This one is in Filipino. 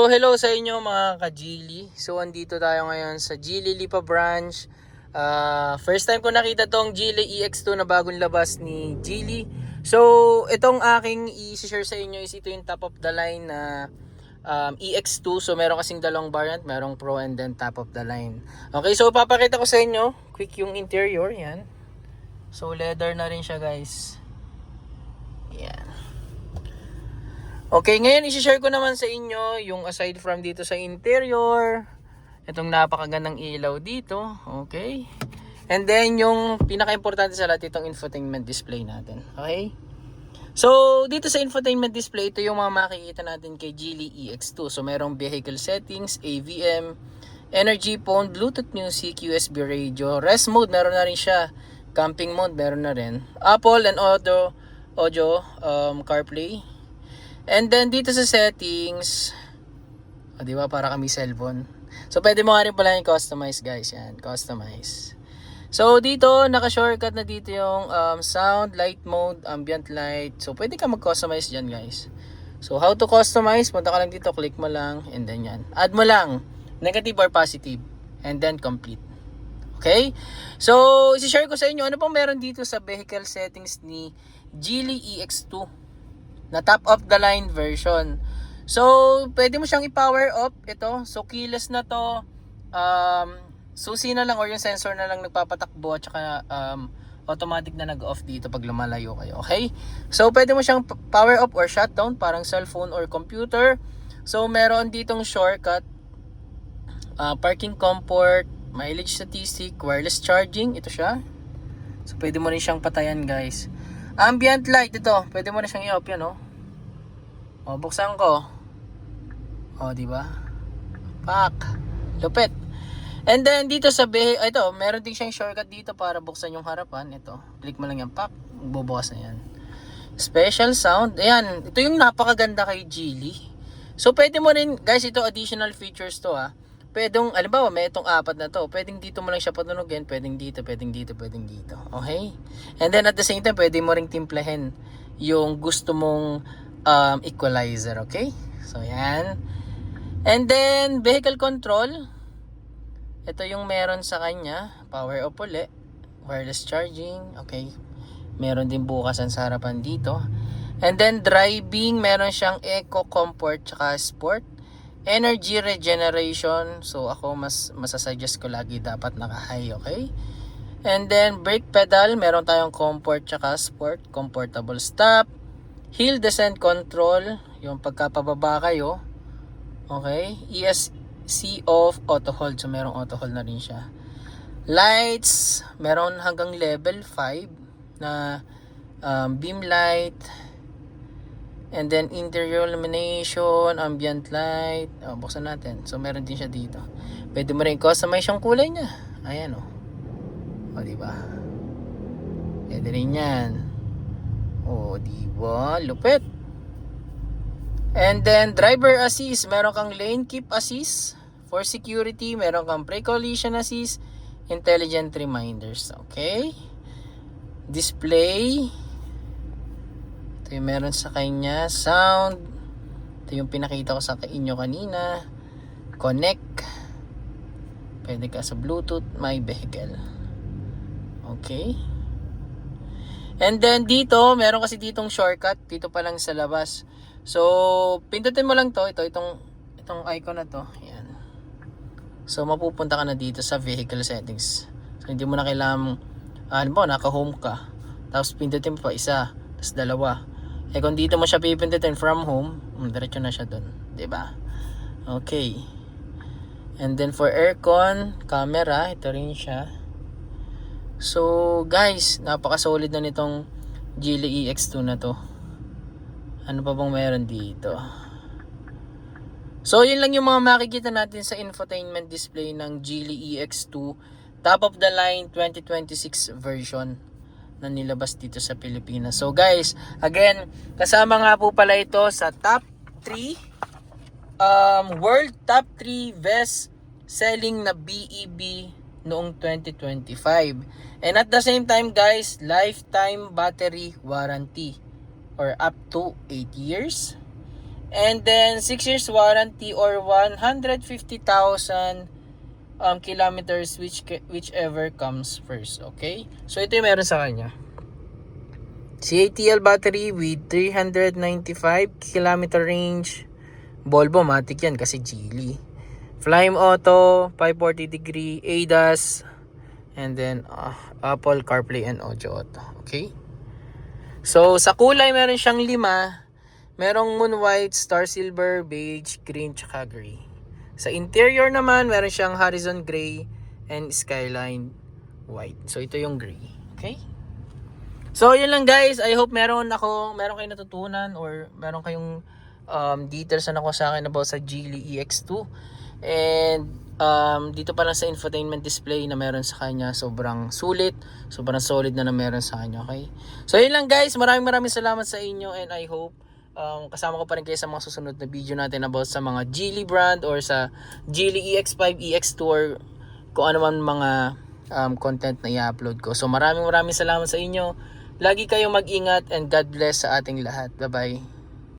So hello sa inyo mga ka-Geely. So andito tayo ngayon sa Geely Lipa branch. First time ko nakita tong Geely EX2 na bagong labas ni Geely. So itong aking i-share sa inyo is ito yung top of the line na EX2. So meron kasing dalawang variant, merong Pro and then top of the line. Okay, so papakita ko sa inyo quick yung interior, yan. So leather na rin siya, guys. Yan. Okay, ngayon i-share ko naman sa inyo yung aside from dito sa interior, itong napakagandang ilaw dito, okay? And then yung pinaka-importante sa lahat, itong infotainment display natin, okay? So, dito sa infotainment display, ito yung mga makikita natin kay Geely EX2. So, merong vehicle settings, AVM, energy phone, Bluetooth music, USB radio, rest mode, meron na rin siya. Camping mode, meron na rin. Apple and audio, CarPlay. And then dito sa settings, di ba para kami cellphone. So pwede mo nga rin pala yung customize, guys. Yan, customize. So dito naka-shortcut na dito yung sound, light mode, ambient light. So pwede ka mag-customize diyan, guys. So how to customize? Punta ka lang dito, click mo lang and then yan. Add mo lang negative or positive and then complete. Okay? So i-share ko sa inyo ano pang meron dito sa vehicle settings ni Geely EX2 na top of the line version. So, pwede mo siyang i-power up ito. So, keyless na to. Susi na lang or yung sensor na lang nagpapatakbo at saka automatic na nag-off dito pag lumalayo kayo. Okay? So, pwede mo siyang power up or shutdown parang cellphone or computer. So, meron ditong shortcut. Parking comfort, mileage statistic, wireless charging. Ito siya. So, pwede mo rin siyang patayan, guys. Ambient light ito, pwede mo na siyang i-off yan, oh. Oh, buksan ko. Oh, di ba? Pak. Lupit. And then dito sa ito, meron din siyang shortcut dito para buksan yung harapan. Ito, click mo lang yan, pak. Bubukas na yan. Special sound. Ayan, ito yung napakaganda kay Geely. So pwede mo rin, guys, ito additional features to, ah. Pwedeng, alimbawa, may itong apat na to. Pwedeng dito mo lang siya patunugin. Pwedeng dito, pwedeng dito, pwedeng dito. Okay? And then at the same time, pwede mo ring timplahin yung gusto mong equalizer. Okay? So, yan. And then, vehicle control. Ito yung meron sa kanya. Power up ulit. Wireless charging. Okay? Meron din bukasan sa harapan dito. And then, driving. Meron siyang eco, comfort, tsaka sport. Energy regeneration. So ako masasuggest ko lagi dapat naka-high, okay? And then brake pedal, meron tayong comfort tsaka sport, comfortable stop, hill descent control, yung pagkapababa kayo. Okay? ESC off, auto hold. So merong auto hold na rin siya. Lights, meron hanggang level 5 na beam light. And then interior illumination, ambient light. Oh, buksan natin. So meron din siya dito. Pwede mo rin customize yung kulay niya. Ayan, oh. O, diba? Pwede rin yan. O, diba? Lupit. And then driver assist, meron kang lane keep assist. For security, meron kang pre-collision assist, intelligent reminders. Okay? Display. Ito yung meron sa kanya. Sound. Ito yung pinakita ko sa inyo kanina. Connect. Pwede ka sa Bluetooth, my vehicle. Okay. And then dito, meron kasi ditong shortcut. Dito pa lang sa labas. So, pindutin mo lang to. Itong icon na to. Yan. So, mapupunta ka na dito sa vehicle settings. So, hindi mo na kailangan, naka-home ka. Tapos, pindutin mo pa isa. Tapos, dalawa. Kung dito mo siya pipindutin from home, diretso na siya dun, 'di ba? Okay. And then for aircon, camera, ito rin siya. So, guys, napaka-solid na nitong Geely EX2 na to. Ano pa bang meron dito? So, yun lang yung mga makikita natin sa infotainment display ng Geely EX2 top of the line 2026 version na nilabas dito sa Pilipinas. So guys, again, kasama nga po pala ito sa top 3 world top 3 best selling na BEV noong 2025. And at the same time, guys, lifetime battery warranty or up to 8 years. And then 6 years warranty or 150,000 kilometers whichever comes first. Okay? So ito yung meron sa kanya. CATL battery with 395 kilometer range. Volvo matic yan kasi Geely. Flyme Auto, 540 degree, ADAS, and then Apple CarPlay and Audio Auto. Okay? So sa kulay meron siyang 5. Merong Moon White, Star Silver, Beige, Green, tsaka Gray. Sa interior naman meron siyang Horizon Gray and Skyline White. So ito yung Gray. Okay? So yun lang guys. I hope meron kayong natutunan or meron kayong details na nakuha sa akin about sa Geely EX2. And dito pa lang sa infotainment display na meron sa kanya, sobrang sulit, sobrang solid na meron sa kanya. Okay? So yun lang guys. Maraming salamat sa inyo, and I hope kasama ko pa rin kayo sa mga susunod na video natin about sa mga Geely brand or sa Geely EX5, EX2 or kung ano man mga content na i-upload ko. So maraming salamat sa inyo. Lagi kayong mag-ingat, and God bless sa ating lahat. Bye bye.